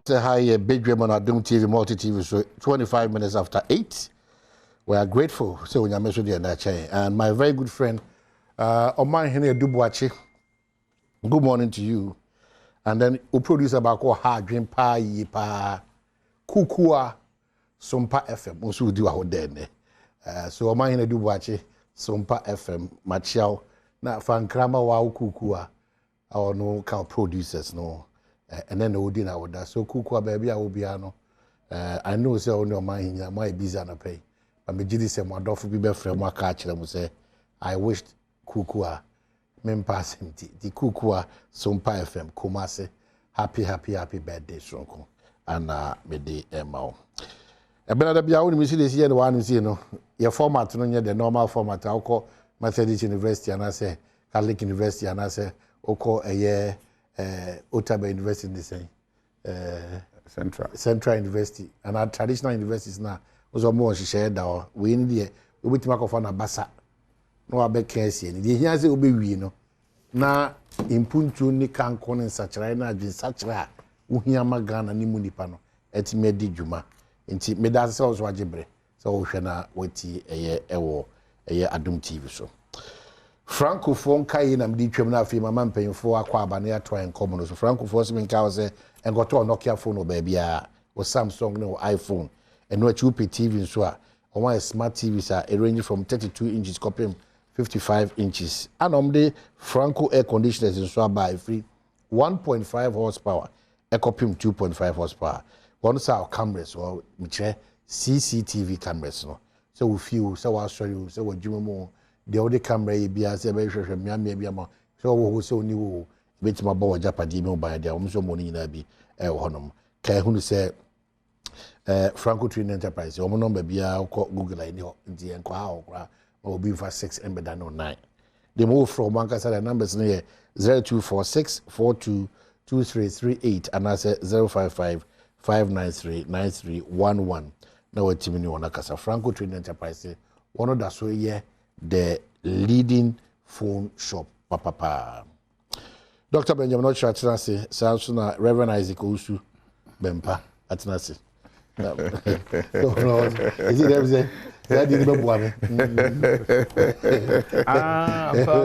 Say hi, Badwam on Adom TV, Multi TV, so 25 minutes after 8. We are grateful. So, when you mentioned the and my very good friend, Oman Hene Dubuachi, good morning to you. And then we produce about hard dream pa yi pa kukua Sompa FM. Also do our day. So Oman Hene Dubuachi, Sompa FM, Machiao, na fan krama wa kukua. Our no cow producers no. And then we did our that. So kukua baby I will be ano. I know say on your mind my busy and pay. But me jidi say my dofu be friend my catch them say I wished kukua pass him the kukua Sompa FM Kumase happy birthday Sonko and me de emao. Benada bia woni me see this year one see no your format no the normal format I call Methodist University and I say Catholic University and I say oko Ottawa University in the same Central University and our traditional universities now was more share that we in the we to make na basa no abeka sie ni the here say obe wi no na impuntu ni kanko ne sachira na adwin sachira wo hia magana ni mu nipa no etime di dwuma nti me da se so agebre so wo hwe na wati ewo Adom TV so Francophone kai na mdi twem na afi mama mpanyimfo akwa aba na yato enkomo no so Francophone se menka wo se engoto Nokia phone ba bia wo Samsung no iPhone eno achi upi TV so a one smart TVs are range from 32 inches copying 55 inches and the Franco air conditioners in so by free 1.5 horsepower air copying 2.5 horsepower one side cameras or CCTV cameras no so we feel so I'll show you so what you more the other camera be as a very sure so we so new bit my boy Japadi no by the almost money na be honum kai hunu say Franco Trading Enterprise omo number bia ko Google line ho nti enko ha okra obi fa 6 embeda no 9 the move from banka say the numbers no 0246422338 and I say 0555939311 na watimi ni wona kasa Franco Trading Enterprise one of that so here the leading phone shop papa Dr. Benjamin Ochatrase Samsung Reverend Isaac Osu Bempa Atinase no, is it everything? That didn't know what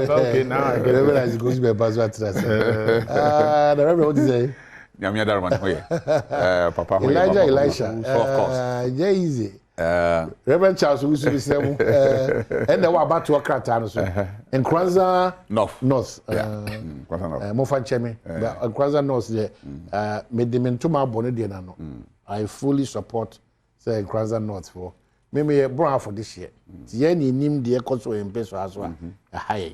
okay, now I get Reverend Isaac Osu Bempa Atinase. The Reverend what is it? Nyamia Darman, Papa Elisha, of course. Yeah, easy. Reverend Charles Osu Bisemu, and the one about to Akratano so. And Kwanza North. Mofan Chemi, but Kwanza North there. Made them into my bonnet no. I fully support say Kwanza North for. Maybe a brown for this year. The any nim the echo in peso as well. A high.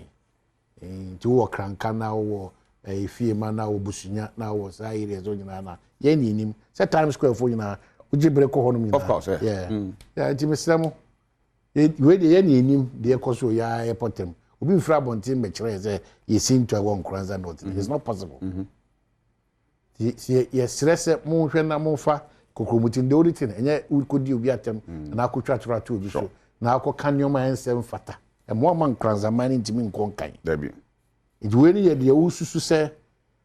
To work crankana or a fear man now busunya now was I na yeni nim. Set Times Square for you now. Would you break home? Of course, yeah. Yeah, Jimmy Samo. Where the any nim the echo so ya airport them. Ubi frabon team say you seem to have one Kwanza North. It's not possible. Yes, stress mo hwe na mo fa kokromutin de auditing enye ukodi obi atem na akotwatwara to obi so na akoka nyoma ensem fata e mo man kranza man ntimi nkonkan da bi iduwe ni ye de ususu se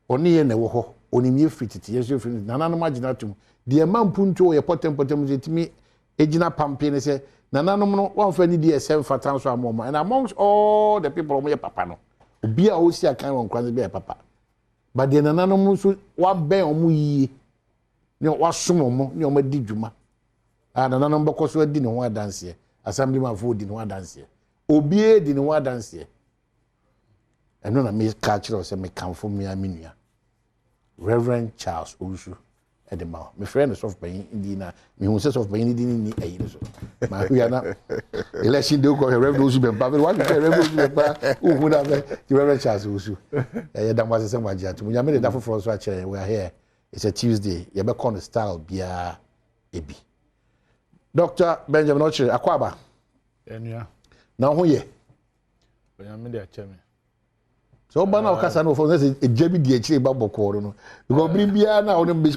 oni ye na wo ho onimie fititi yeso fititi nananom agina tum de mampunto ye potem ntimi ejina pampe ne se nananom no wan fa ni de esem fata so amoma and amongst all the people omo ye papa no obi a osi akan won kranza be papa but the nananom so wa ben omo yi ni wasomo mo ni omo di dwuma nananom bako so di ne ho adanse assemblyman fo di ne ho adanse obi e di ne ho adanse eno na me ka kire se me kanfo me aminua Reverend Charles Osu Edema me friend of pain ndi na me hu se of pain ndi ni ayi so ma hu ya na election dey ko Reverend Osu Bempa me wan Reverend Osu Bempa hu na me Reverend Charles Osu da mo se ma jia to me da foforo so a kire we are here. It's a Tuesday. You be on the style bia ebi. Dr. Benjamin Ochi Akwaba. Enua. Na ho ye. Benjamin dey acheme. So ba na okasa no for say ejebi di echi ba bokoro no. Because bia na o dem be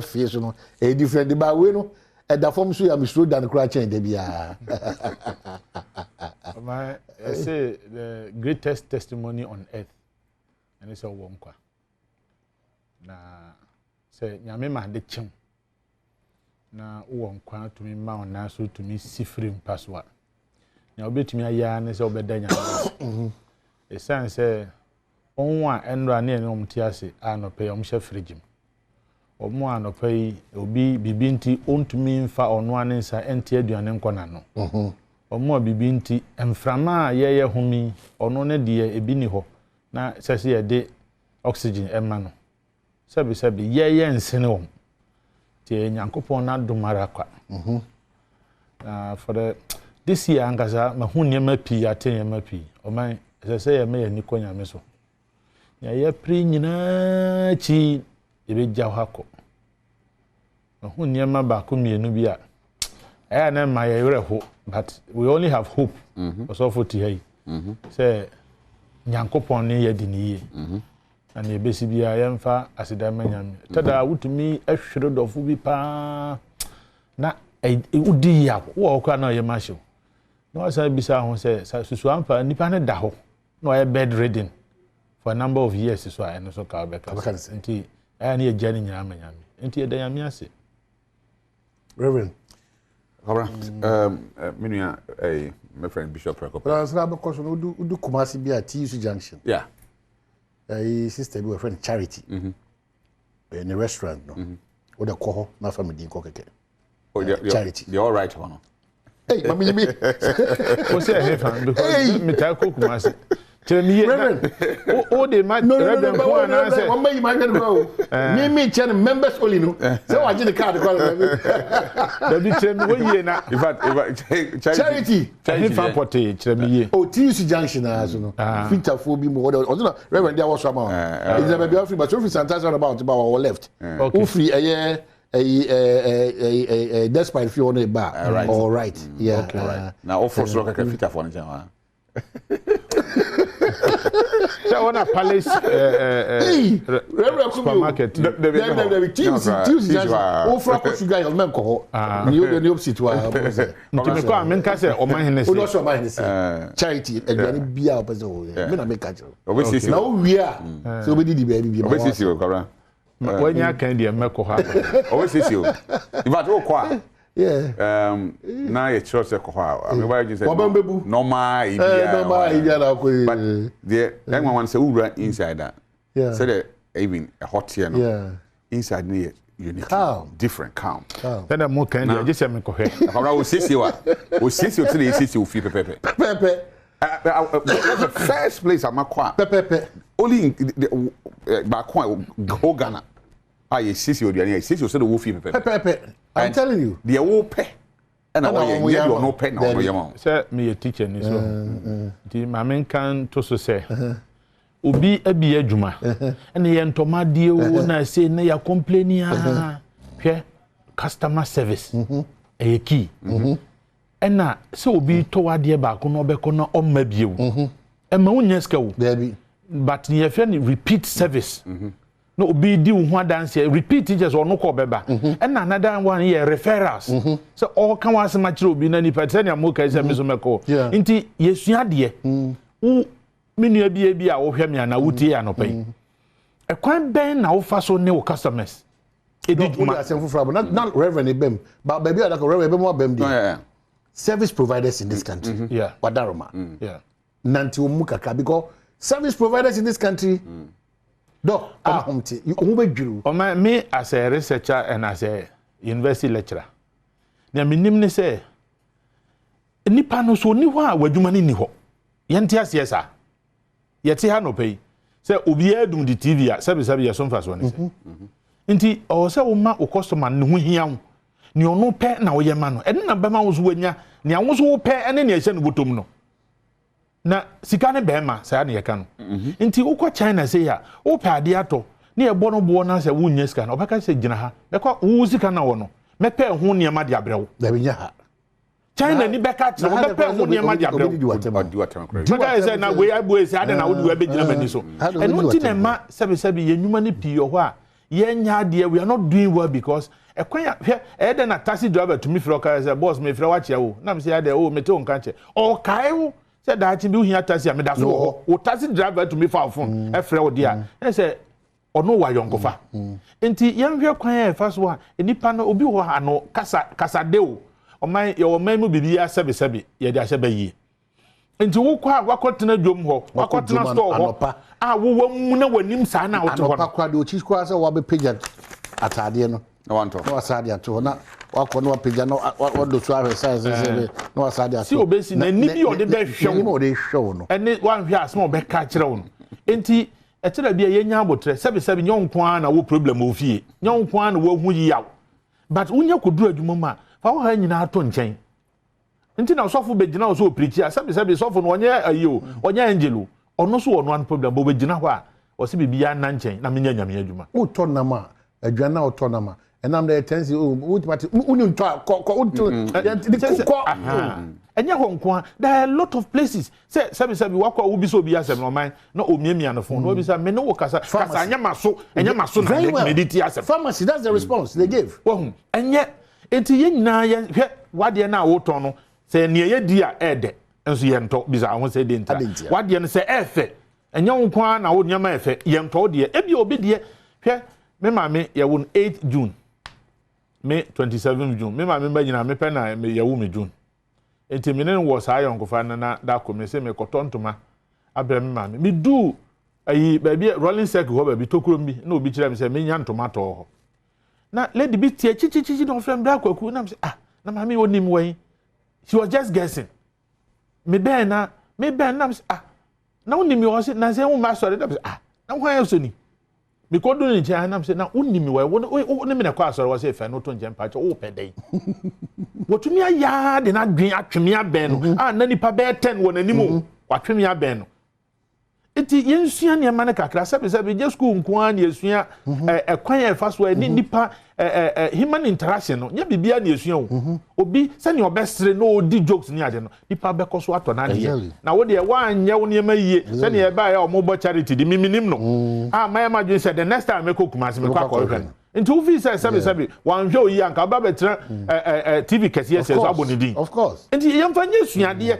face no. E different ba we no. E da form so ya misro dan kura chen de bia. I say the greatest testimony on earth. And it's a wonkwa. Na Say nyame ma de chem. Na wo nkwa tumi ma ona so tumi sifrim paswa. Na obetumi aya ne se obeda nyame. Esan say onwa enra na enum ti ase anope omhye frigim. Omo anope yi obi bibinti ontumi mfa ono anensa ente aduane nkona no. Omo bibinti emframa ye humi ono ne de ebi ni ho na sese ye de oxygen emma no. Sebi ye nsene om. Tie nyankopon na domara kwa. For this year angaza mahunye mapi atenye mapi. Oman sese ye me ni konya meso. Ya ye pri nyina chi ebeja hako. Mahunye maba ko mienu bia. I na my ho, but we only have hope. Also for ti say nyankopon ne ye di ni and ye besi bia yemfa asida manyam tada wutumi ahwere dofo bi pa na udi ya wo kwa na ye masho no asa bisa ho say susu amfa nipa ne da ho no ye bedridden for a number of years so I no so ka be ka nti na ye jani nyina manyam nti ye da yam ase Reverend Minua my friend Bishop Rekop. But I was not because we do Kumasi be at TUC Junction. Yeah. Sister be a friend Charity. In a restaurant, no. Or the coho, not family din kokeke. Oh, Charity. You're all right, one. Hey, mammy me. What's that fan because me ta ko Kumasi. Tell me they might Reverend one answer. One may might go. Me channel members only no. So I did the card call. That be tell me what year na. In fact, Charity. Charity fan party tell me ye. Oh, TUC Junction as you know. Filter phobia more. Reverend there was some. Is there be free but free sometimes about our left. Okay. Free despite if you on a bar. All right. Yeah. Okay, right. Now offer so like filter for anything. So on a palace supermarket. TUC offer ko sugar your mem ko ho. Ni opposite to Ntimi ko amen ka say o man henese. O no so man henese. Charity aduane bia o pese o. Me na make catch. Obesisi. Na o wi a so obedi di bia bia. Obesisi o kora. Wanya kan dia meko ha. Obesisi o. In fact o kwa. Yeah. Na ye church ko ha. I mean why you say Normal normal idea na ko. But the young one say ura inside that. Yeah. Say that even a hot here no. Yeah. Inside near unique. Calm. Different calm. Then mo kan dia just me ko he. Akora o sisi wa. O sisi o tiri sisi o fi pepe. Pepe. That's the first place I'm akwa. Pepe. Only in back go Ghana. Ah, yes, sisi o duane, sisi o say the wo fi pepe. Pepe. I'm telling you. The wo pe. And I want you no pe na no yam. Say me a teacher ni so. Di mamen kan to so say. Obi abi adwuma. Ene ye ntoma die wo na say na ya complain ah. Hwe customer service. E key. Ena say obi to wade ba ko no obeko na omma biewu. E ma wonya ska wo. Baby. But ye fe ni repeat service. No obi di wo ho dance repeat teachers or no ko beba and another one here referrals so all kan wa se ma kire obi na ni pete na mo kai se me so meko nti yesua de wo menua bi a wo hwe me na wutie anopai e kwan ben na wo fa so ne wo customers ediduma not reverend ebem but baby like reverend ebem abem dey service providers in this country yeah wadaroma yeah nanti wo mu kaka because service providers in this country Do ahomti you obedwuru o ma me as a researcher and as a university lecturer na minim ne say nipa no so ni ho a wadwuma ni ho yente ase esa yete ha no pay say obi adum di TV a sabe ye so mfa so ne say nti o say wo ma o customer ne ho hia wo ni ono pe na wo ye ma no ene na be ma wo so wanya ni awo so wo pe ene ne ehye no botom no na sika ne bema sa na ye ka no nti ukwa China say ya o pa ade ato na ye bo no bo na say wunya sika na obaka say gina ha be kwa wo sika na wo no me pe ho ne ma de abrewo da binya ha China ni beka tire wo be pe ho ne ma de abrewo maka say na we abu ese ade na wo de be gina mani so eno ti na ma sabe ye nwuma ne pi ho a ye nya ade we are not doing well because ekwan ya e de na taxi driver to me fro ka say boss me fro wa chia wo na me say ade o me te on kan che o kai wo that bi uhia taxi me da so wo taxi driver to me for phone e frɛ wo dia e say ono wa yonkofa enti yɛnhwɛ kwan a ɛfa so a nipa no obi wɔ ano kasa deo ɔman yɛ ɔman mu bibi asɛbesɛbe yɛ de ahyɛ bayie enti wo kwa wakɔtena dwom hɔ wakɔtena store hɔ a wo mu na wanim saa na wote hɔ anopa kwa de ochi kwa sɛ wa be pagya atade no na wanto na wasade ato na wakɔ na wapagya na wado so ahwɛ sɛ na wasade ato si obesi na ni bi ɔde bɛ hwɛ wo ɔde hwɛ wo no ɛne wanhwɛ asɛm ɔbɛka kyerɛ wo no enti ɛtira bia yɛnya abotre sɛbesɛbe nyɛ nko a na wo problem ofie nyɛ nko a na wo hu yiyaw but wonya koduru adwuma ma fa wo ha nyina ato nkyɛn enti na sɔfo begina wo so oprichi a sɛbesɛbe sɔfo no ɔnyɛ ayo ɔnyɛ angelo ɔno so wɔ no an problem bo begina hɔ a ɔse bibia na nkyɛn na menya nyame adwuma wo tɔ nama adwana wo tɔ nama enam de tensi wo timati unu ntɔ kɔ unto enya ho nko a there are a lot of places say sabi wakɔ wo bi so obi asɛm no man na omiamia no phone no bi say me no wo kasa anya maso na mediti asɛm pharmacy that's the response they gave wo enye enti ye nyina ye hwɛ wade na wo tɔn no sɛ ne ye di a ɛde nso ye ntɔ bi sa ho sɛ de nta wade no sɛ ɛfɛ enya ho nko a na wo nyama ɛfɛ ye ntɔ de ebi obi de hwɛ me maame ye won 8 June me 27 June me maame ba nyina me pɛ na me ye wo me June enti me ne wo saa yonkofa na da ko me se me kotontoma abra me maame me du ayi ba bi rolling circle ho ba bi tokurom bi na obi kira me se me nya ntoma to ho na lady bi tie chichichi no frem bra kwaku na me se na maame woni me wan she was just guessing me ben na me se na woni me wo se na se wo ma sori na me se na wo han so ni me ko do ni che na me se na woni me wo ne me na kwa sori wo se fe no to nje mpa che wo pedai wotumi aya de na dwen atweme abɛn no na nipa bɛ 10 wɔ n'anim watweme abɛn no enti yensua ne ma ne kakra sɛbe je school nko an yesua ɛkwan ya fa so ni nipa human interaction no nya bibia na yesua wo obi sɛ ne obɛsere no odi jokes ni ade no nipa bɛkɔ so atɔ na de na wo de wanyɛ wo ne ma yie sɛ ne ba ya ɔmo bɔ charity di miminim no my ma dwen sɛ the next time me ko kumase me kwa kɔ nti wo fi sɛ sɛbe wan hwɛ oyi anka ba betra TV kɛse sɛ so abonidi of course nti yɛmfa nye suadeɛ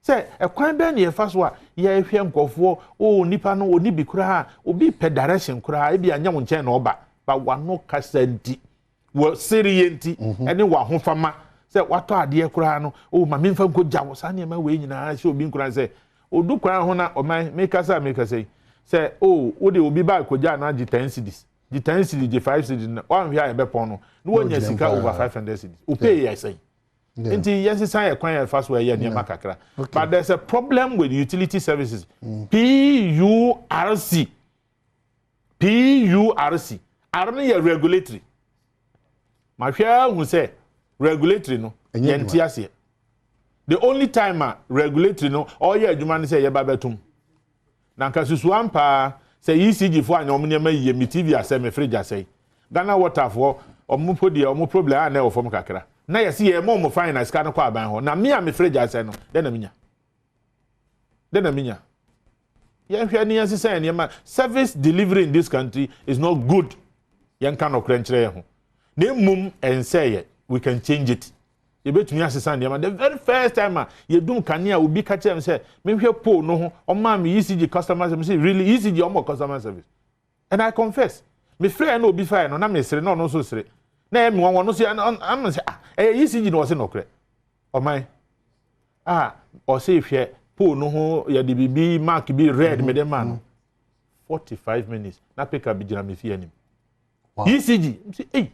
sɛ ɛkwan bɛ ne yɛfa so a yɛhwɛ nkɔfoɔ nipa no oni bi kura obi pɛ direction kura ebi anya wo nkyɛn na ɔba ba wano kasa nti wo seriye nti ɛne wa hofama sɛ watɔ adeɛ kura no ma memfa nko gya wo saa nneɛma wei nyinaa sɛ obi nkura sɛ odu kura ho na ɔman mekasa sɛ wo de obi ba akogya na gye 10 cedis the 10 cedis the 5 cedis na wan hwɛ a ɛbɛpɔn no na wonya sika over 500 cedis o pay yɛ sɛn nti yes san ekwan ya fa so ye niam kakra but there's a problem with utility services PURC arne ye regulatory ma hwɛ hu say regulatory no yenti ase the only time regulatory no all ye adwuma ne say ye ba betum na nka susu ampa say ECG fo anya omne ma ye mi TV ase me fridge ase Ghana water fo ompo de omo problem a na e fom kakra na yesi ye mo finance ka no kwa ban ho na me a me fridge ase no de na minya ye hwe ni yesi ne ma service delivery in this country is not good yen kan no krenkyere ho na mum enseye we can change it ye betumi asesa ne ma the very first time ye dum kane a obi ka kyerem say me hwe po no ho o ma me ECG customer service really ECG o mo customer service and I confess me frɛ na obi fa no na me sere na no so sere na e me won no so am say ECG no se no kre o man o se hwe po no ho ya de bibi mark bi red me dem man 45 minutes na peka bi gina me fi anim ECG say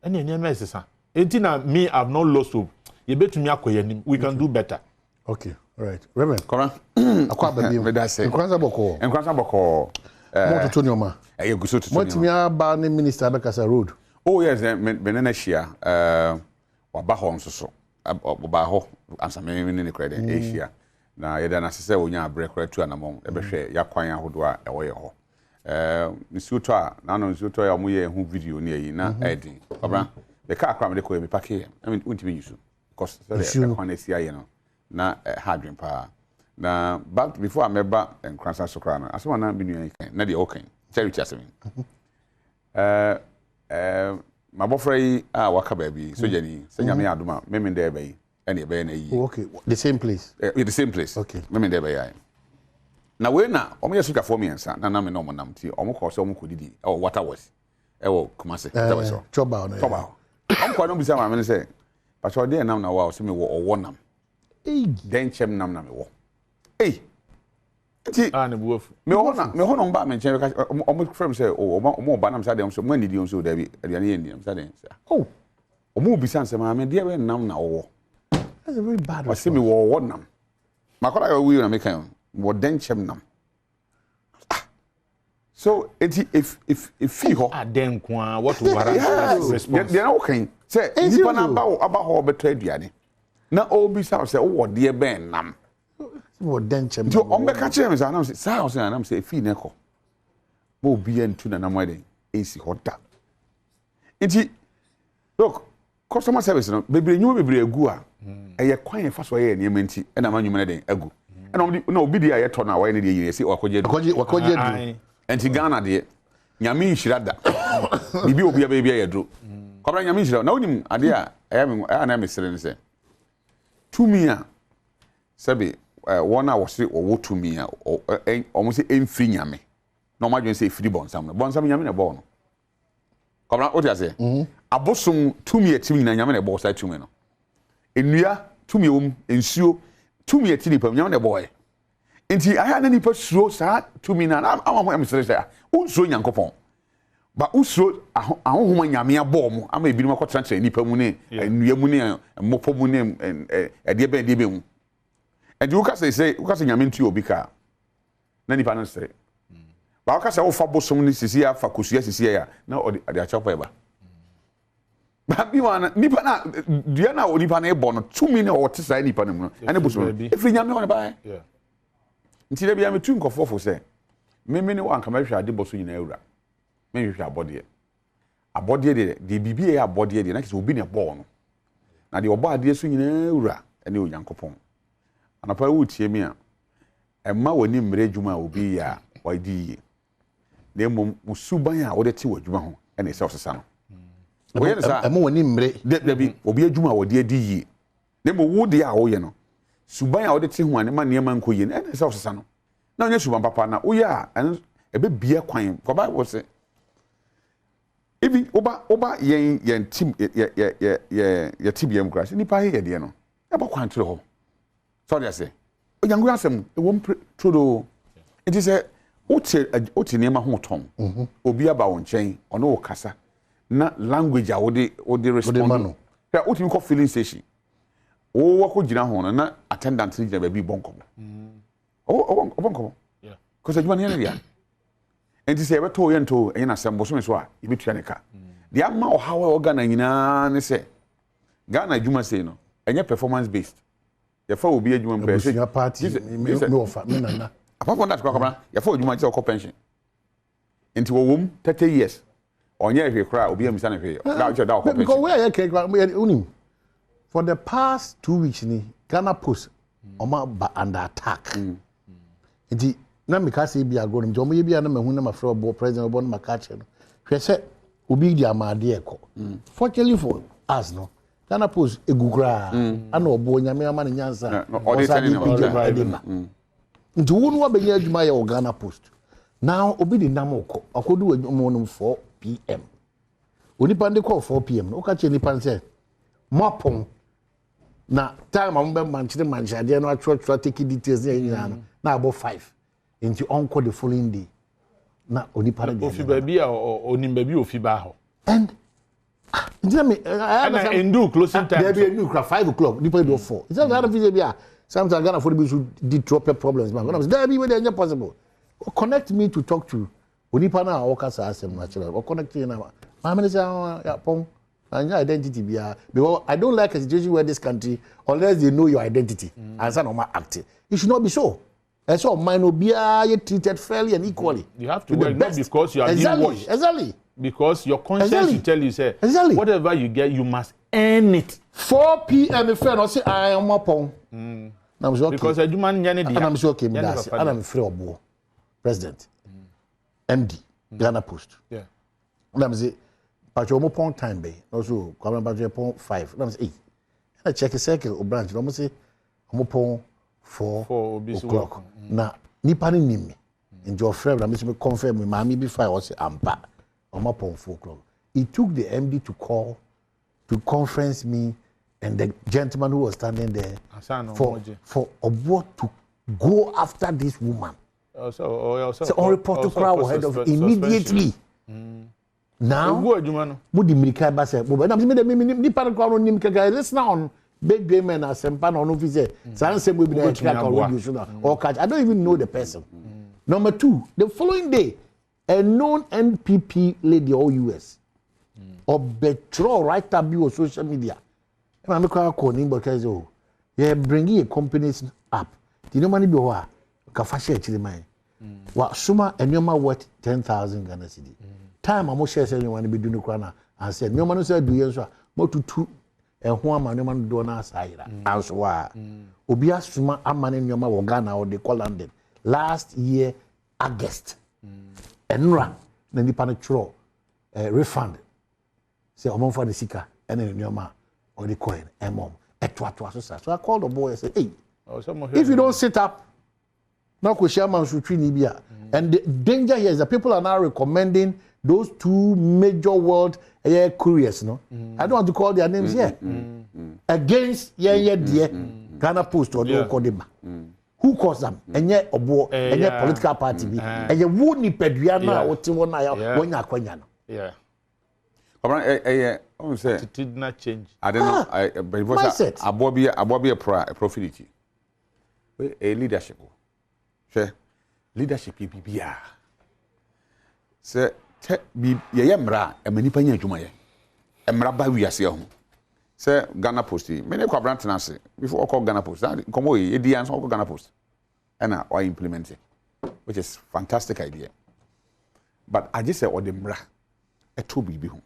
ene ene ma sesa enti na me have not lost hope ye betumi akoya nim we can do better. Okay, all right, Reverend Kora akwa ba bi me da say nkwanza boko mo to nyoma e guso to mo timi aba ne minister Abekasa road. Oh yes, me na shia waba ho nsoso oba ho ansa me ne credit Asia na ye da na sese onya abrekora tu anamon e be hwe yakwan ahodo a e wo ye ho nsuto a na no nsuto ya mo ye hu video ne yi na edin obra the car kwam de ko me pake I mean unti be use because the kwan esi aye no na hardwin pa na but before I remember nkransa sokra na aso na bi nua kan na de okay charity asemi my boyfriend waka baby so jani senya me adoma me dey be yi ene be na yi okay the same place the same place okay me dey be yi na we na omo yesu ka for miensa na na me no mo nam ti omo ko so omo ko didi e water was e wo Kumasi that was so choba no omo ko no bisa ma me say but o dey nam na wa o se me wo owo nam den chem nam na me wo ti ne buofu me ho no ba me chen ka omo frame say omo ba nam sa dem so mo anidi on so da bi aduane ye ndi sa dem sa omo bisa nsem ma me dey we nam na wo that's a very bad o se me wo nam makola yo wi na me kan wo den chem nam so if he ho aden kwa what warrant response they na okay say nipa na aba ho beto aduane na obisa say wo de ben nam wo den chem so on be ka chem say na say na say fi na ko bo bi entu na nam ade esi hoda enti look customer service no bebre nyu bebre agu a eye kwan fa so ye ne enti e na manyu na den agu e na obi di aye to na wa ne de yire si wakoje du enti Ghana de nyame nhirada bibi obi abia ya dro kobra nyame nhirada na onim ade a na mesere ne se tumi a sabe wona wo se wo tumi a omo se emfiri nyame na omo adwen se efiri bonsam nyame na bo no kobra o ti ase abosom tumi etimi na nyame na bo sa tumi no enua tumi ensuo tumi etini pam nyame na bo enti aya na nipa suro sa tumi na ama emsere say unsuro nyankopon ba usuro ahohoma nyame abom ama ebinim akotra nipa mu ne enua mu ne mopo mu ne ede be mu enti wo ka say nyame ntu obi ka na nipa no sere ba wo ka say wo fa bosom ne sisi afa kosua sisi ya na ade achopa eba ba bi wana nipa na dua na nipa na ebo no tumi ne o tesa nipa no mu no ane bosom efri nyame wona ba nti da bia metu nkofofo se memene wa nka mahwe ade boso nyina awura mehwe abode de bibie ya abode de na kise obi ne bo no na de obo ade so nyina awura ene onyankopon anapa wo tie mi a emma woni mmere adwuma obi ya wadi na emom musuban a wode te wadwuma ho ene se osesa no oye ne sa emma woni mmere de bi obi adwuma wode adi yi na mo wo de a wo ye no suban a wode te ho ane ma niema nkoye na ene se osesa no na onye suban papa na wo ya ebe bia kwan ko ba wo se ebi oba yen team ye tibiem crash ni pa ye de no e ba kwan tro ho so dey say onyango asem e wo trodo it is a oti niema ho ton obi aba wo nchen ono wo kasa na language a wode respond ya oti ko filling station wo wako gina ho na attendant ni gina baby bonko bonko yeah cuz ajuma ne ya enti se beto ye nto enye na sembo so me so a yebetua ne ka de ama o hawe organ nyina ne se Ghana ajuma sei no enye performance based ya fa obi ajuma mpe se party me offer me nana apart from that kwa ya fa ajuma je o pension enti wo wom 30 years onye hwe kra obi amisa na hwe da che da o pension because where you can unim for the past 2 weeks ni Ghana Post oma under attack enti na me ka say bia go no omo ye bia na mahu na mafre obo president obo na makache no hwe se obi di amade eko fortunately for us no Ghana Post egugura ana obo nyame ama na nyansa nti wo no wa benya adwuma ye o Ghana Post now obi di nam oko akodu adwuma no 4 pm onipa ndi call 4 pm no o ka che nipa nse mapon na time am be manchade no atwa take details na about 5 into onko the following day na onipa de ofi baby a onim baby ofi ba ho and and do closing time there be a new 5 o'clock nipa do 4 it's not that video be sometimes Ghana for be should drop problems man when there be where they possible connect me to talk to onipa na o kasa asem na chira o connect you na ma me say ya pon and your identity because I don't like a situation where this country unless they know your identity and some normal acting it should not be so. And so mine will be treated fairly and equally. You have to work not because you are being watched. Exactly. Because your conscience will tell you, say, whatever you get, you must earn it. 4 p.m. if I say I am up on. Because a human and I'm sure okay, and I'm free of President, MD, Ghana Post. Yeah. And I'm say, but you're more point time bay. Also, come about your point 5. Let me say, I check a circle or branch. Let me say, I'm upon 4 o'clock. Now, nipa ni nim me nti ofrɛ na me so me confirm me maami bi fa o say ampa Oma upon 4 o'clock. It took the MD to call, to conference me, and the gentleman who was standing there for Obo to go after this woman. So on report to crowd head of immediately. Now, Mudi Milika Basse, but I'm saying the Paragon on Nimka, listen on big gay men as Sempan on officer. Sanse will be there or catch. I don't even know the person. Number 2, the following day, a known NPP lady or US or betro right up your social media. I'm calling because you're bringing a company's up. Do you know money be what? Kafashe actually mine. What suma and your worth 10,000 Ghana cedi. Time I'm more share anyone be doing the and said no man said do you more to 2 and one man no man do na side. As wa Obia suma a man in your ma Ghana or they call London last year August. Enra na nipa no tro refund say omon for the sika and then your or the coin mom so I called the boy and said hey if you don't sit up now ko chairman should treat Libya and the danger here is that people are now recommending those 2 major world couriers no I don't want to call their names here against Ghana Post or the Kodeba. Who caused them? Enye obo, enye political party bi. Enye wo ni pedua na oti wo na ya wonya kwanya no. Yeah. I say it did not change. I don't know. But it was a profitability. A leadership. Say leadership bibia. Say ye mra e mani panya adwuma ye. Mra ba wiase ho. Say Ghana Post, many quadrant nase before call Ghana Post. Come away, Edians or Ghana Post, and I implement it, which is fantastic idea. But I just say, or the mra, a 2 BB home.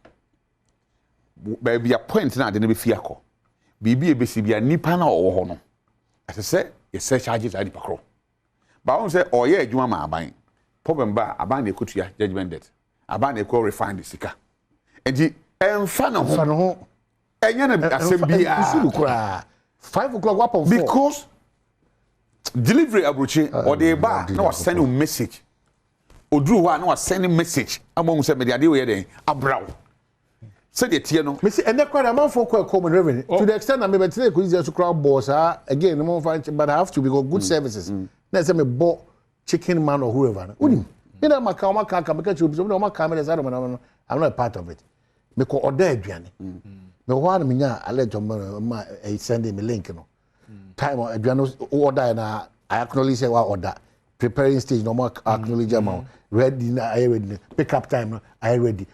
Baby, a point now, then be fiaco. BB, BCB, a nipana or hono. As I say, you say charges at the pacro. But I won't say, oh, yeah, you are buying. Problem bar, a band they could judgment debt. A band they call refine the seeker. And the fan 5 o'clock what on because delivery abrochi or the bar no send you message odru wa no send message among say me dey we dey abraw say the tie no me say and the man for common revenue to the extent that me be tell you just crowd boss again no but I have to because good services na say me bo chicken man or whoever unim me na maka make you no maka me say I'm not a part of it because order aduane me one me nya alert ma send me link no time aduane order na I acknowledge say what order preparing stage no more acknowledge amount ready na I ready pick up time no I ready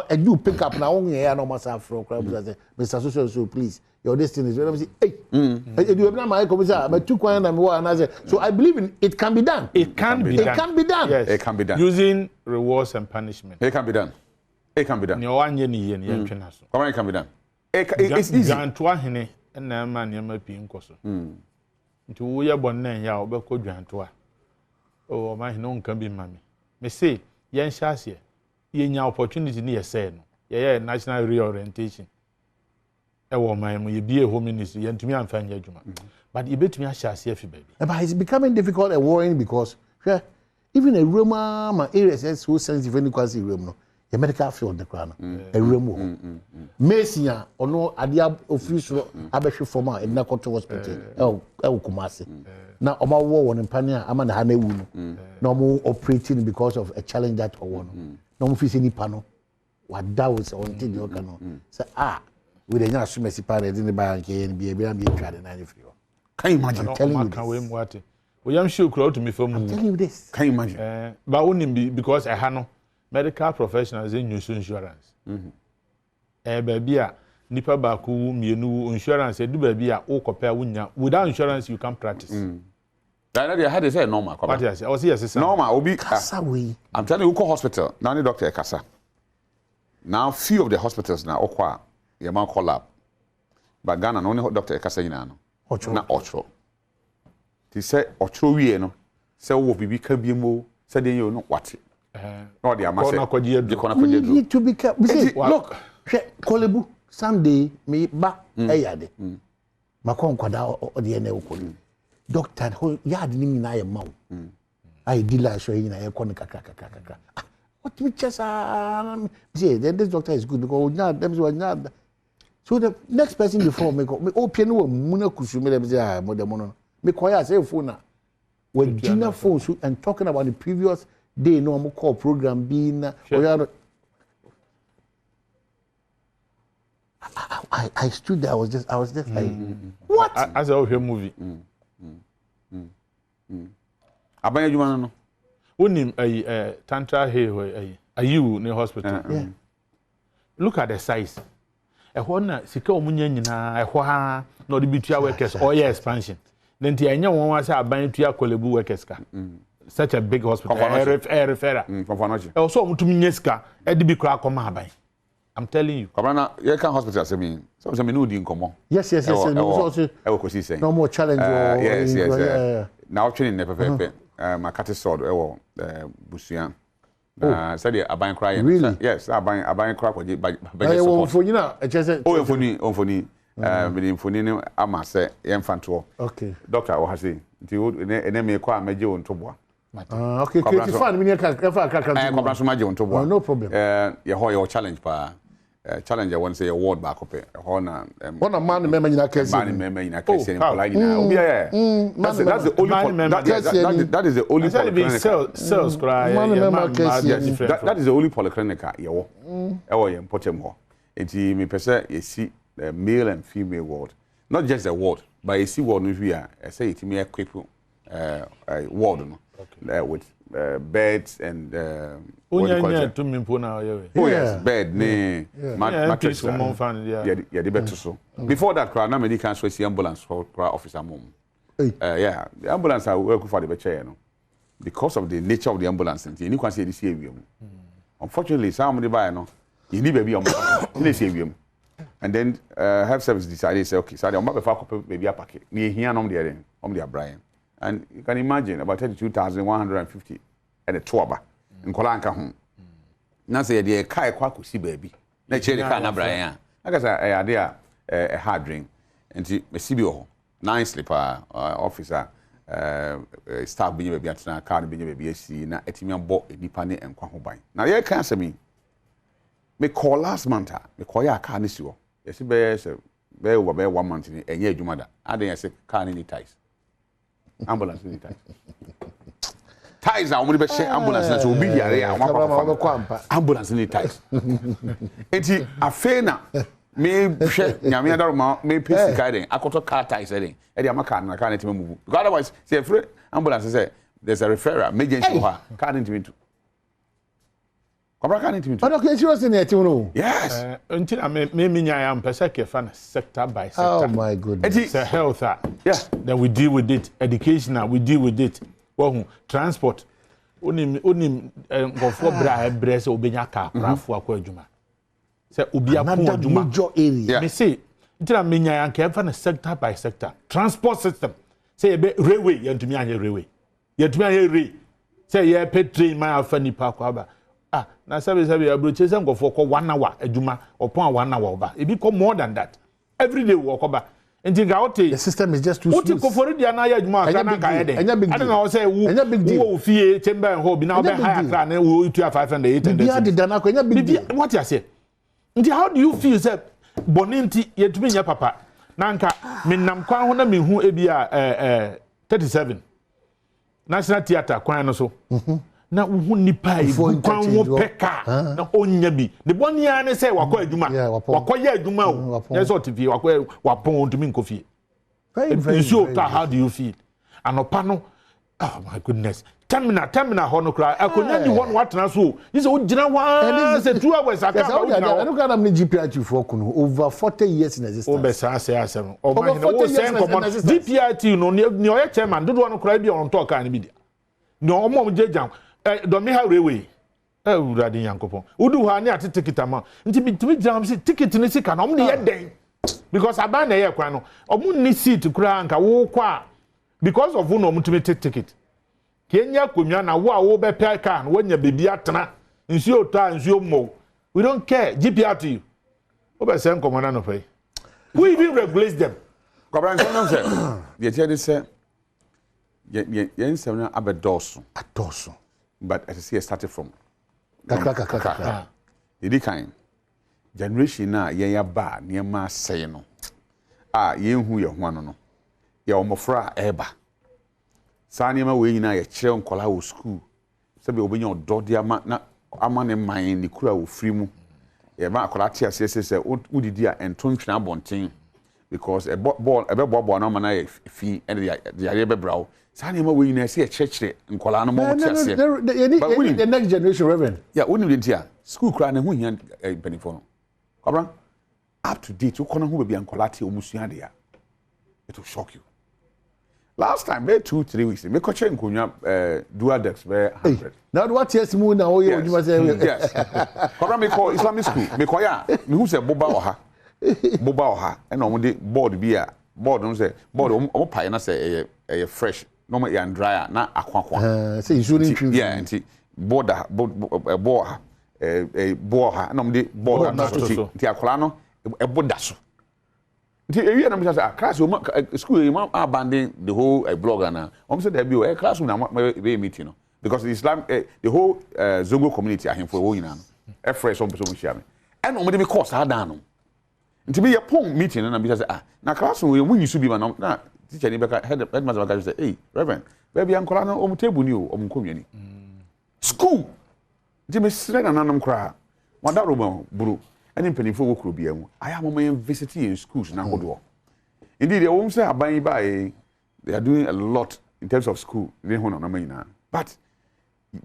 I do pick up na on here no must have from say Mr. So please your destiny is when say hey do na my come say but 2 kwan na me wa na say so I believe in it can be done. It can be done. Yes. It can be done using rewards and punishment. It can be done. It can be done. Ni wanye ni ye ntwena so. Come on, it can be done. It's easy. Dwantoa hene na ma ne ma pii nkoso. Nti wo ye bonne ya obekọ dwantoa. O ma hene onka bi ma me say yen hyase ye nya opportunity ni ye say no. Ye national reorientation. E wo man mu ye bie home ministry ye ntumi amfa nya adwuma. But ye betumi ahyase afi baby. But it's becoming difficult and worrying because even a Roma areas is so sensitive when you can see Roma no. The medical field the crown a room Messia or no adia official abeshe former in Nakoto hospital Kumasi now about war in Pania I'm an Hanewu no more operating because of a challenge that or one no more any panel what that was on you can say with a young Sumesi parent in the bank and be able to be tried in 93. Can you imagine? I'm telling you we am sure crowd to me from I'm telling you this. Can you imagine? But only because I had no medical professionals in insurance. Baby, nipa ba ku mienu insurance do baby a o compare wunya without insurance you can't practice. That they had to say normal. What yes, I was yes normal obi kasa we. I'm telling you go hospital. Now the doctor kasa. Now few of the hospitals now okwa your man call up. But Ghana no only doctor kasa nyina no. Na ochro. They say ochro wie no. Say wo bibi ka bi mo say den you no what. No, they are massive. We need to be careful. Look, Kolebu, Sunday, me back a yard. Macon Quada or the NL. Doctor, yard name in I am mouth. I deal I show you na kaka. What me chess say then this doctor is good because them so the next person before me go me open no muna kusume them say modern mono me koya say phone na when Gina phone and talking about the previous day no mo call program being I stood there I was just like what as a whole movie abanya juma no Unim tantra here ayu ne hospital. Yeah. Look at the size. Na sika omunya nyina ha na odi bitua workers or expansion. Then ti anya won wa say aban tua kolebu workers ka. Such a big hospital. Referral. Konfanoche. So omutumi nyeska e di bi kura akoma aban. I'm telling you. Kabana you can hospital say me. So me no di nkomo. Yes. No kosi say. No more challenge. Yes. Now training ne pepe. My cat is sword busuan said the aban cry really yes aban cry kwa by for you know onfoni me ama say yemfanto okay doctor wo ha say nti ene me kwa meje ontoboa okay creative fan me ka kwa so maje ontoboa no problem ye ho your challenge pa challenge I want say award back up ho na man member nyina kesi man member nyina kesi ni pola nyina obi that's the only that is the only sales cry that is the only polyclinic ye wo e wo ye important ho enti me pese ye see the male and female ward not just the ward but you see ward no hia I say it me equip ward no with beds and to me yes bed mattress yeah the bed so before that crowd na medical so see ambulance for officer mom yeah the ambulance are work for the chair no because of the nature of the ambulance you need to see this area unfortunately somebody buy no you need baby on this area and then health service decided say okay so they am be for baby pack ni here no there Brian. And you can imagine about 32,150 and a toba in Kolanka home. Now say the kai kwakusi baby. Na chere ka na Brian. Like I say idea a hard drink. And CBO 9 sleeper officer staff be baby atna car be baby see na etimi ambo enipa ne enkwa ho ban. Na ye kan say me call last month me call ya car ni siwo. Yes be over 1 month ni enye adwuma da. Aden say car ni ties. Ambulance ni ties a omuri be share ambulance na so obi yare a wakwa ambulance ni ties enti afena me hwe nyame adaro ma me pesi guiding akoto car ties den e dey amaka na car na timi move because otherwise say free ambulance say there's a referral emergency ho car na timi Kobra car na timi okay serious na e timi no yes until me nya ya mpesa ke fa na sector by sector oh my goodness it's a health yeah then we deal with it education we deal with it transport onim ngofo bra ebre se obenya ka krafo akwa adwuma se obi akwa adwuma major area me say ntira menya ya nke fa na sector by sector transport system say ebe railway yantumi anye railway yantumi anye rail say ye train ma afa nipa kwa ba na sabe abroche se ngofo ko 1 hour adwuma upon 1 hour oba ebi ko more than that every day wo ko ba the system is just too smooth. What you for dia na ya adwuma aka na ka ede. I don't know say wo fie chamber and ho bi na obe high clan na wo tu 500 800. Bia de dana ko enya big deal. What you say? Ndi how do you feel say boninti yetumi nya papa na nka menam kwa ho na mehu ebi a 37 National Theatre kwan no so. Na wo nipa e kwan wo peka na onya bi de boni ya ne say wakọ adwuma wakọ ye adwuma o yes o tv wakọ wapon ntumi nkofie very so how do you feel anopa no oh my goodness terminal ho no kra akonya ni won watena so is o gina wa say 2 hours aka I don't can am GPRT for kuno over 40 years in existence o be say asem o ma hina o say common GPRT no ni o ye chairman dodo no kra bi on talk an bi dia no mo jejan domi ha railway urade yankopon udu ha ni ati ticket ama nti bitimi jam si ticket ni sika na omni ye den because aban na ye kwan no omu ni seat kura anka wo kwa because of no omtimi ticket kenya konwa na wo a wo be pay car no wonya bebi atena nsuo to nsuo mo we don't care GPR to you obe say nkomona no pay who even regulates them Kobran say no say the tell say yen sem na abedoso adoso but as I say started from kakra Idi kan generation na yen ya ba ne ma sei no yen hu ye ho ano no ye omofra eba sa ne ma we nyina ye kire nkola wo school sebe obenya odo de ama ne man ni kura wo free mu ye ma akola tia se udidi a entontwena abonten because a ball no man na fi and the area be brow sa ne ma we nyina se ye kire nkola no mo tia se the next generation reverend yeah woni de ntia school kura ne hu hia benefo no kwabra up to date wo kono hu be nkola tia omusua de ya it will shock you. Last time, 2-3 weeks, me coach nkonya dual decks be 100. Now what yes mu na oye ojuma say. Yes. Kwabra me call Islamic school. Me call ya, me who say boba oha. Boba oha. E na omo de board bi a board no say board omo pie na say e fresh. No mo ya dryer na akwa. Say insurance trim. Yeah, nti board board na omo de board na so. Nti akola no e boda so. You know, class school abandon the whole blog and said there be a class meeting because Islam the whole Zongo community are him for all a fresh on person share me and only me course hard down to be a pong meeting and because now class when you should be na teacher headmaster say hey reverend baby uncle on table new on community school Jimmy Sren and Anam cry one that room bro. And in Pennyful work be I am on visiting in schools now. Indeed, they won't say they are doing a lot in terms of school. They won't know. But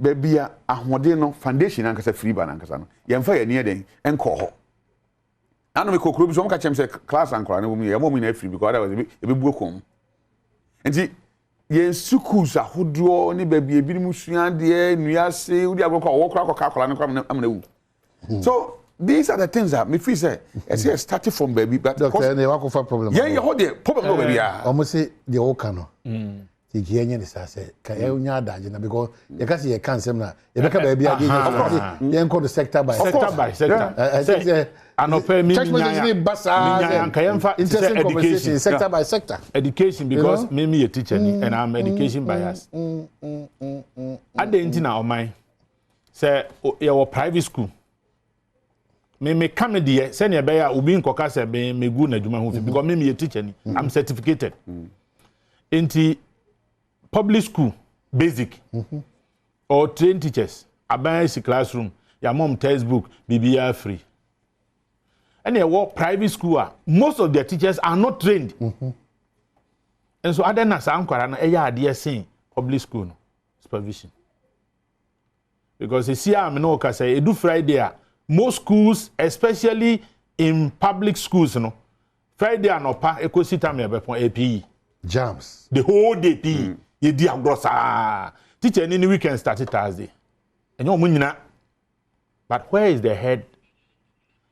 baby, a modern foundation and a free ban and Casano. Young fire near them and call. I know we could groups one catch him say class and cry. A woman free because I was a bit book home. And see, yes, schools are who draw any baby a bit musian, dear, Nia say, we are going to walk around a car. So, these are the things that me feel say, I say started from baby, but doctor, they work for problem. Yeah, you hold the problem no baby. Almost say the whole cano. The Kenyan is say, "Kaya dajina," because you can see a cancer na. You make a baby again. You call the sector by sector. And open me interesting conversation sector by sector. Education because me a teacher and I'm education bias. I didn't know my say your private school. Me come there send ya be obi nkoka se me gu na adwuma ho fi because me a teacher ni I'm certificated into public school basic or trained teachers abaya classroom your mom textbook BBR free and your work private school most of their teachers are not trained and so other na ankwara na eya ade sen public school no supervision because you see am no ka say edu Friday most schools, especially in public schools, you know, Friday and Opa, ecosystem me APE. Jams. The whole day PE. You do grossa. Teacher any weekend started Thursday. And you know, but where is the head?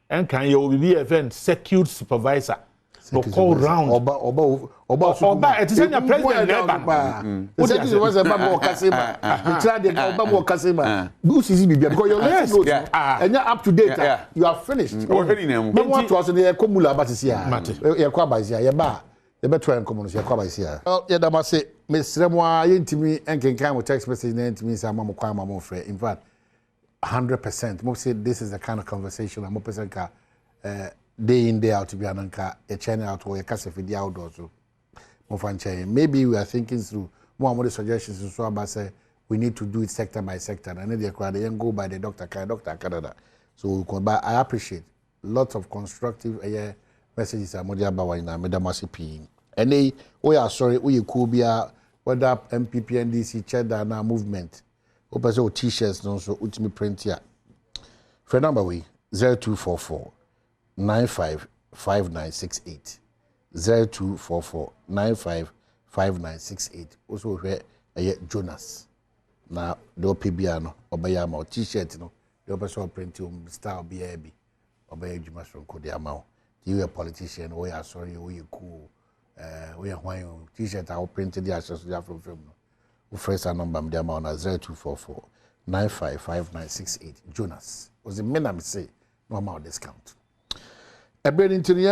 And can you be a event security supervisor? So call round. Oba, it is your president never. What was a babo Kasima? You tried the Obama Kasima. Do see because your last note and you're up to date. You are finished. But what was in the Komula Batisia? Your Quabazia, your bar, the better and commons, your Quabazia. Oh, yeah, I must say, Miss Remois, to me, and can come with text message to me, some Mamma Kwama friend. In fact, 100%. Most say this is the kind of conversation I'm person day in day out to be ananka a channel out or a case for the outdoors so maybe we are thinking through more suggestions so about say we need to do it sector by sector and then they go by the doctor Canada so but I appreciate lots of constructive messages are modia bawa ina medamasipi and they we are sorry we could be whether MPP NDC cheddar na movement open t-shirts no so ultimate print here for number we 0244 955968 0244 955968 also where Jonas na the PBR obaya ma t-shirt no the person print style BAB obaya Jumas from Kodiamao you a politician we are sorry we cool we are why t-shirt I printed the access from film no first number me amount na 0244 955968 Jonas was the minimum say no amount discount. A brain into the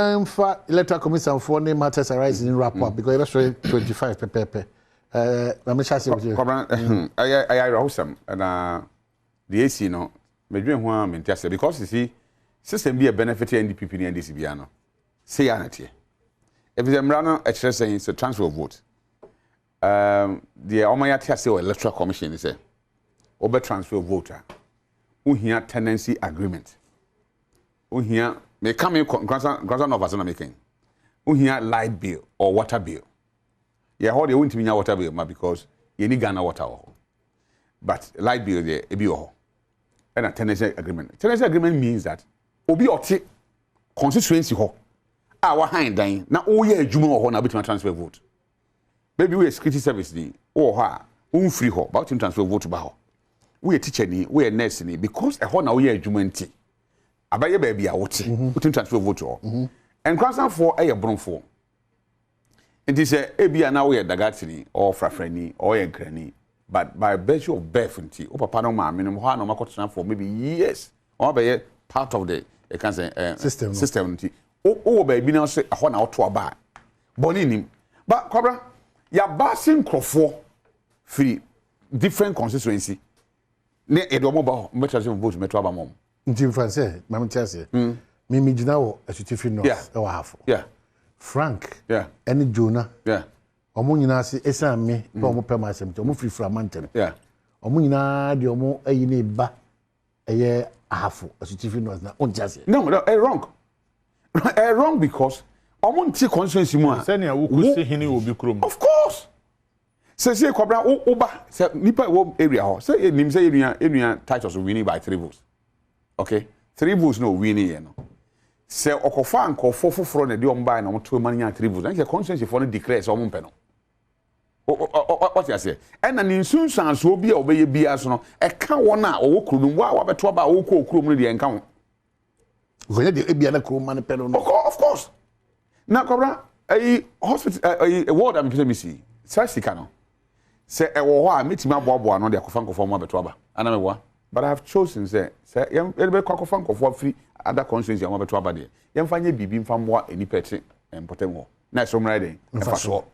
electoral commission for name matters arising in wrap up because you're 25 pepe I'm chasing with you. I wholesome and the AC no, me dream one mentia because you see, system be a benefit NDP and DCBiano. Say anity. If it's a run a church saying it's a transfer of vote. The Omayati say electoral commission is a over transfer of voter. We hear tenancy agreement. We hear may come in grandson of us making. We hear light bill or water bill. Yeah, how they won't mean water bill, because you need Ghana water. But light bill there, a bill. And a tenancy agreement. Tenancy agreement means that obi oti constituency ho. Our hind dying. Now, oh, yeah, Juma or now between transfer vote. Maybe we a security service ni or ha, free ho, about him transfer vote to we a teacher ni, we a nurse ni, because a hona we a jumanti. Abaye baby a what? Put him transfer vote to. And cross for a bron for. It is a be now we a dagatini or frafreni or a granny, but by virtue of birth and tea, or papa no ma, minimum no matter for maybe years, or by part of the system. Oh, baby, now say a hona or to a bar. Bonin, but Cobra, ya basing crofo free different constituency. Ne Edomo better vote metro abamom. In France, Mamma Chelsea. Mimi Jinao, a certificate no half. Yeah. Frank. Yeah. Any Jonah. Yeah. Omunasi, Esa me, Pomo Permasem, to move free from mountain. Yeah. Omuna, the Omo, a neighbor, a year half, a certificate no on Chelsea. No, wrong. Wrong because Omonti constituency more. Senior who say he will be chrome. Of course. Say Cobra Oba, say Nipa area. Say him say area titles winning by 3 votes. Okay? 3 votes no winning, you know. Say Okofa and Kofo for the Diom by no 2 money and 3 votes. And the constituency for the declares or Mumpeno. What you say? And an insurance will be obey BS no. A kawana or Kudum, what about Twaba, Oko, Krum, the encounter. When the Abiana Kruman Penno. Of course. Now, Cobra, a hospital, a ward I'm going to see. Sassicano. Say, I meet my bob one on the Kofanko for Mabatuaba. And I'm a but I have chosen, say, young Kofanko for free other constituency on Mabatuaba day. Young Fanny Bibim from what any petty and Potemo. Nice from riding. And fast walk.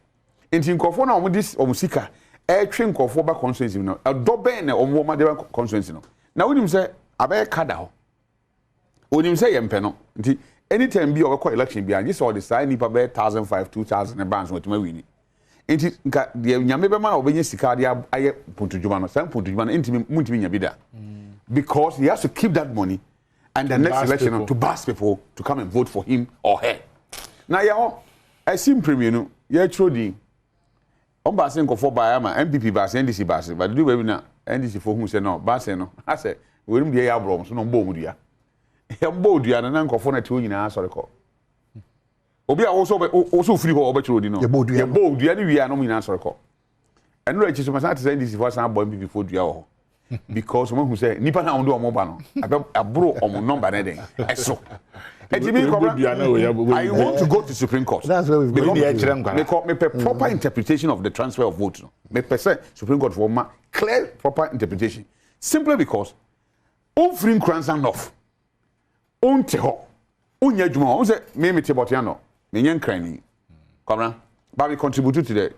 In Tinkofona with this or Musika, a train for back constituency, a doben or more constituency. Now, when you say, I bear Cadao. When you say Empeno, anytime be over election behind this or the side, Nipa bear 1,500, 2,000 bands with my winning. Inti the Yamebema or Benyasicadia, I put to Jumano, some put to Jumano, intimate Muntimia Bida. Because he has to keep that money and the next election to bask people to come and vote for him or her. Now, I see premium, you're truly. I'm passing for Bayama, MPP Bass, NDC Bass, but do we now? NDC for whom say no, Basseno. I said, we wouldn't be a brom, so no bodia. Bodia and an uncle for a 2 in our sorry call. Obi also free for Obertro, you know. Your bold, the other we are no in answer call. And no, it's my say this was not born before the because someone who said, Nipa now do a mobile. I brought on number anything. I saw. I want to go to Supreme Court. That's where we've got me proper interpretation of the transfer of votes. Me percent Supreme Court for my clear proper interpretation. Simply because all free crowns and off. On teho. On yajuma. On say me tebotiano. Me nyen krani. Come but we contribute to the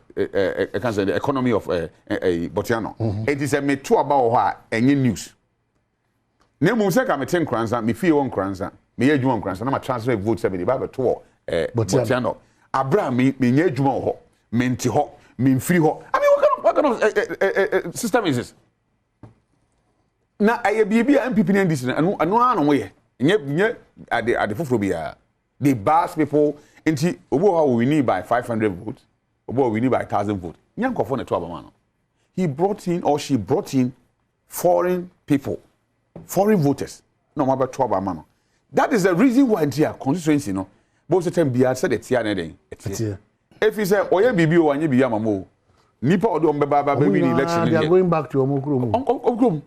economy of Botiano. It is a me to about any news. Nemu say ka me 10 crowns and me fee 1 crowns. Me ye dwuma nkransa na ma transfer vote 70 ba beto Botiano abra me nye dwuma ho me nti ho me mfiri ho. I mean what kind of system is this? Na aye bibia MPP na ndisi anu anu ye nye ade foforo bia they bash people nti obo how we need by 500 votes obo we need by 1,000 votes nyankofo na to abama no he brought in or she brought in foreign people foreign voters no ma beto abama no. That is the reason why here constituency no both time bia said it here na den if you say oye bibi o anye biya mamo nipa odo mbeba ba win election they are going back to omokrom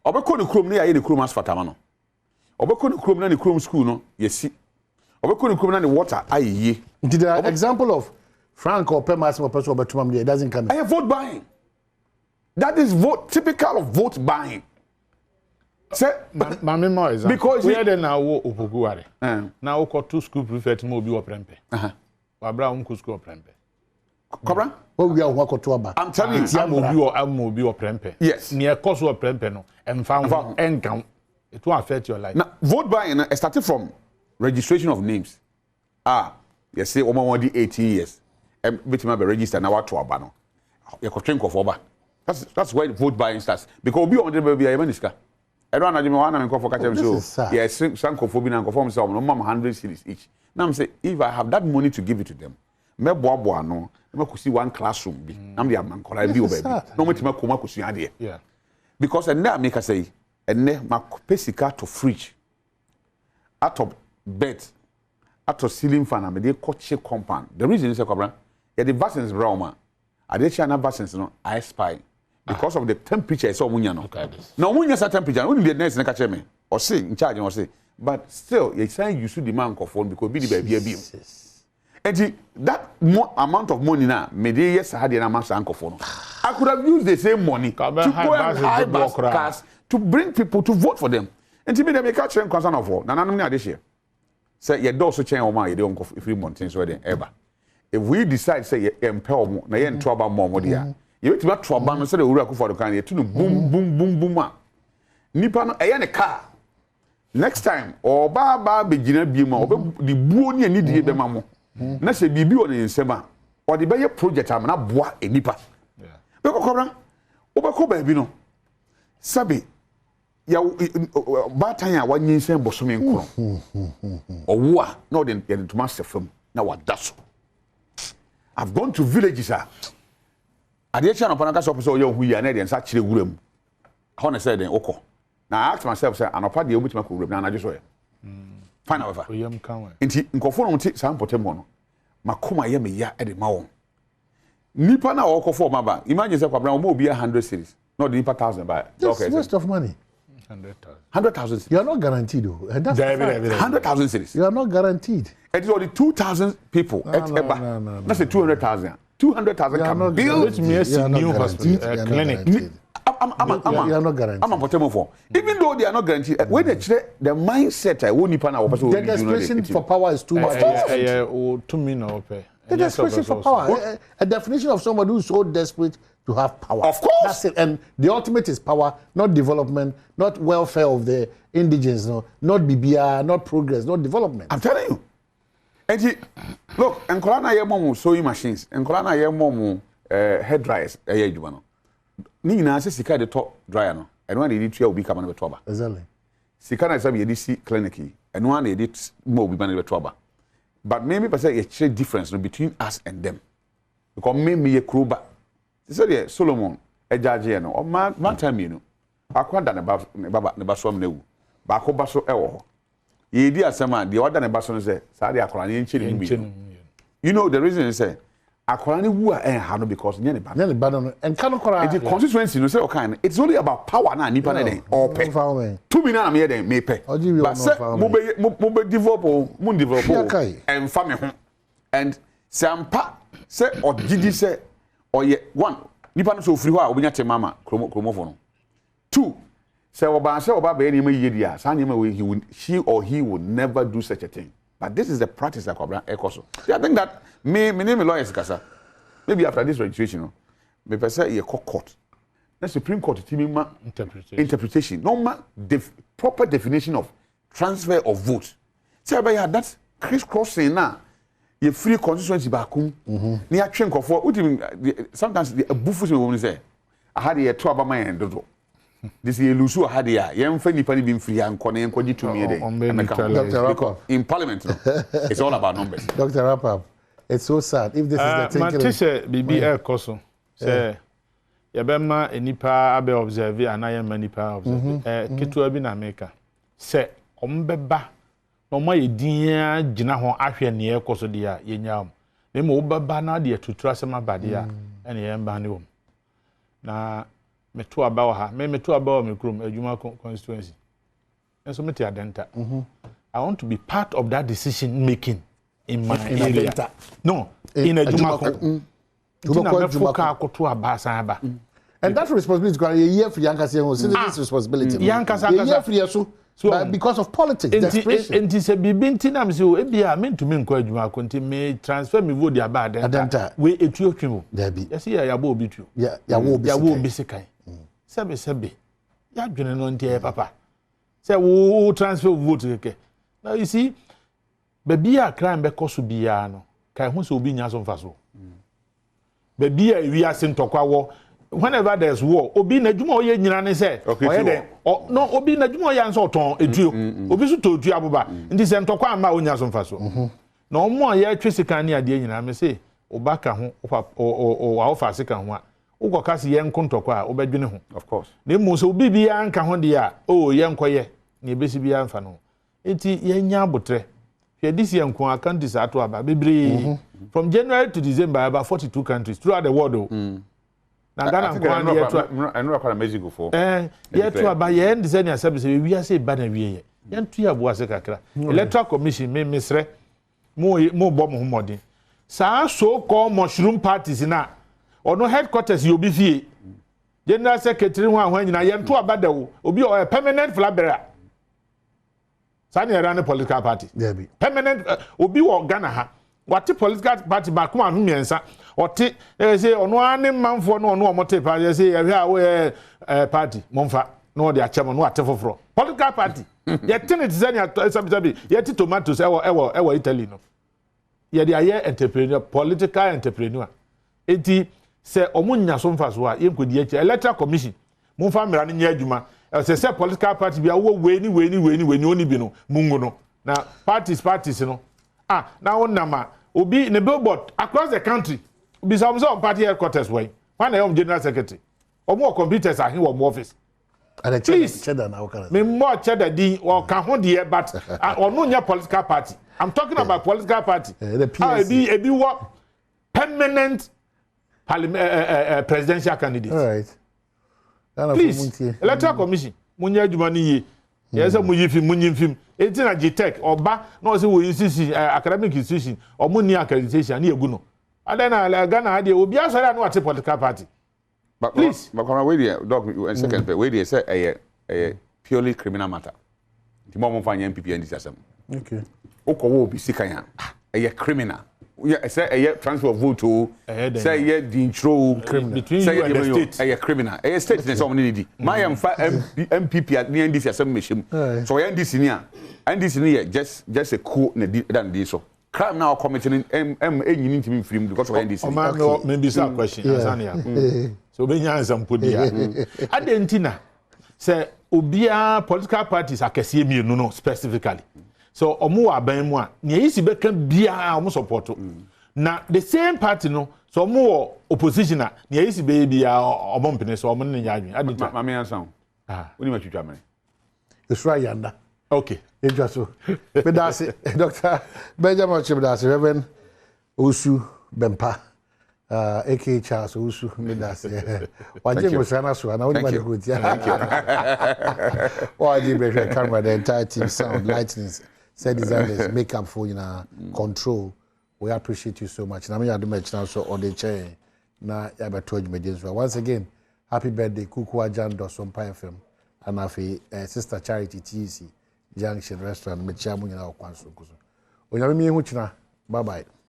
obekọ ne krom na ya ne krom asfatama no obekọ ne krom na ne krom school no yesi obekọ ne krom na ne water ayiye the example of Frank or Permas or person obetumam there doesn't come I vote buying that is vote typical of vote buying. Say, because we are now Opoguare. Now, got 2 school prefects, Mobi or Prempe. Wabra school Prempe. Kobra? Oh, we are wako to aba. I'm telling you, I'm obi or prempe. Yes. Near cost or prempe no. And found encount. It won't affect your life. Now, vote buying started from registration of names. You say, Oma wadi 18 years. And between my register now to Abano. You could drink of Oba. That's why vote buying starts. Because we on the baby, I maniska. I don't know one and for catch so. Yes, some cophobia and conform some, no mom 100 cities each. Now I'm saying, if I have that money to give it to them, me boa no, I could see one classroom be. I'm the man called I be baby. No matter my coma could see idea. Yeah. Because and now make us say, and then my pesica to fridge. Out of bed, out of ceiling fan, and they coach compound. The reason is a cobra. Yeah, the vaccines brown. I did share vaccines, no, I spy. Because of the temperature, so munyano. Now, when you say temperature, when you be next, catch me or say in charge, or say, but still, you say you should demand for phone because be the baby. And that more amount of money now, maybe yes, I had an amount of uncle phone. I could have used the same money to go and high cars to bring people to vote for them. And to me, they make a change concern of all. Now, I'm not this year. Say, you don't change your mind, you don't go free mountains ever. If we decide, say, you empower more, now you're in trouble more, dear. You wait to trouble, and say, the Uraku for the kind, you boom, boom, boom, boom. Nippon, a car. Next time, or Baba begin be more, the boonie need the mammo. Next, a BB on the Sema, or the Bayer project, I'm not bois a nipper. Cobra, Obaco Babino. Sabi, ya Bataya, 1 year, same Bossumin, or war, not in to master from now what that's. I've gone to villages. I did channel Panakas officer, young we are and such a room. Honor said, Oko. Now I asked myself, sir, and I'll part the which my room, and I just saw it. Fine, however. In conform to some potemono. Makuma yemi ya at the mao. Nipa na oko for maba. Imagine yourself, Abraham will be 100 cities. Not the Nipa 1,000, but that's waste of money. 100,000. You are not guaranteed, though. And that's 100,000 cities. You are not guaranteed. It is only 2,000 people. No. That's a 200,000. 200,000 can build me a new hospital, clinic. You are not guaranteed. I'm a potential for. Even though they are not guaranteed, when they the mindset, I won't even know. The desperation for power is too much. The desperation for power. A definition of somebody who is so desperate to have power. Of course. That's it. And the ultimate is power, not development, not welfare of the indigenous, no, not BBR, not progress, not development. I'm telling you. And look, and Kolana Yemo sewing machines, and Kolana Yemo hair dryers, Nina says Sika the top dryer, no, and one edit will become a trouble. Exactly. Sikana is a DC clinic, and one edit more be managed trouble. But maybe per se a difference between us and them. Because maybe a crew back. They Solomon, a judge, or one time, you know, I quite done about the Baswam New, Bako Basso Ewo. Ye dear Sama, the other Basson said, Sadi Akorani. You know the reason is say, Akorani woo and Hano because nearly bad and cannot the constituency, you say, okay, it's only about power now, Nippon or pay. 2 million a may pay. But Mube develop, Moon develop, and family. And Sampa say, or Gigi say, or yet one, Nippon so free while we have Mama, chromophone. 2. Say, Oba, any year, she or he would never do such a thing. But this is the practice that Cobra Ecoso. I think that my name is Lawyer Casa. Maybe after this registration, maybe say a court. The Supreme Court interpretation. No proper definition of transfer of vote. Say, that's crisscrossing now. You free constituency back home. Near Chenko for sometimes the buffers will say, I had a trouble my end. This is Lusu Hadia, young Fanny Penny being free and Conan Koji to me in Parliament. It's all about numbers. Dr. Rapap, it's so sad. If this is the thing, Matisha BBL Koso say, Yabema, a nipa abe observe, and I am a nipa observe. Kitu Abin America say, Ombeba, no my dear Jinaho Afia near Koso dia, Yenyam. Nemo Babana dear to trust my badia, and Yambanium. Na me to about her, me to about me room, a Juma constituency. And so me to adenta. I want to be part of that decision making in my area. No, in a Juma. And that responsibility is going to be a year for Yankasa, citizens' responsibility. Yankasa, So but because of politics, desperation. Enti se bibi nti na me se o ebia me ntumi nkọ adwuma ko nti me transfer me vote dia ba adenta we etu otwemo dabi yesi ya bo obi tu ya wo obi sikan sebe ya dwene no nti papa say wo transfer vote keke now you see baby a crime be koso bia no kai hu so obi nya so mfa so baby a wi ase ntokwa wo whenever there's war obi na dwuma oye nyina ne say oye den no obi na dwuma oye anso oton etuo obi so to etuo aboba nti se ntokwa ama onya so mfa so na omo oye twesikan ne ade nyina me say obaka ho wa ofa sika ho a ugo kasi ye nkontokwa a obedwene ho of course na mu so obi bia nka ho de a o ye nkoye na ebesi bia mfa no enti ye nya abotre hwe this year nko akantis ato aba bebre from January to December about 42 countries throughout the world na Ghana nko an ye to I know quite Mexico for ye to aba ye ndi se ne asabese wi ase ba na wi ye ntu ya bo ase kakra electoral commission me misre mo bo mo homodin sa so called mushroom parties na ono headquarters you be fie general secretary ho ahwan nyina ye nto aba da wo obi o permanent flag bearer sani era political party permanent obi wo Ghana ha wati political party ba kuma anu miensa oti say ono ane manfo no ono omote party say ya hwa we party monfa no de achema no atefoforo political party ye tinit zani sabi ye ti tomatoes ewo Italy no ye de aye entrepreneur political entrepreneur enti se omunya so mfa so a ye nkodi eche electoral commission monfa mera ne nya adwuma se political party bia wo weni oni bi no mungu no na parties no na wonama obi ne billboard across the country obi some party headquarters way when I am general secretary omo computers are here wo office and cheddar na wakara me more cheddar din o ka ho de but ono nya political party I'm talking about political party ebi wo permanent presidential candidate all right. Please, electoral commission, munya adwuma ni ye. Yes, munyimfim. Enti na GTech oba na say we institution academic institution omo ni accreditation na egu no. Ada na Ghana ade obi asori na wate political party. But please, but come wait there, doc, one second, wait there say purely criminal matter. Ti mo fa nya MPP and this asem. Okay. Okowo obi sikan ya criminal. Yeah, say transfer of vote to say the intro criminal between you and the state. Criminal. State is something needy. My MPP at the NDC assembly. So NDC near NDC near just a coup than this so. Crime now committing you need to be free because of NDC. Oh man, maybe some question. So when you answer podia. Adentina say obia political parties akese mi no specifically. So omo aban mu a ne yisi beka bia omo support na the same party no so omo opposition a ne yisi be bia omo mpene so omo ne nya adwen adita ma me ansan oni ma twitwa me esura yanda okay ejwa so me da se Dr. Benjamin Chibdase Reverend Osu Bempa AK Charles Osu me da se waje mo sana so na oni ma de go tia thank you waje be camera the entire team sound lightnings said designers make up for control. We appreciate you so much. Na me Adom Mpensenpensenmu so on the chair na ya beto adwumaden so. Once again, happy birthday Kuku Ajando Sompa FM and afi Sister Charity TC Junction Restaurant me chia mu nyina okwanso kuso. Onyame mi hu china. Bye bye.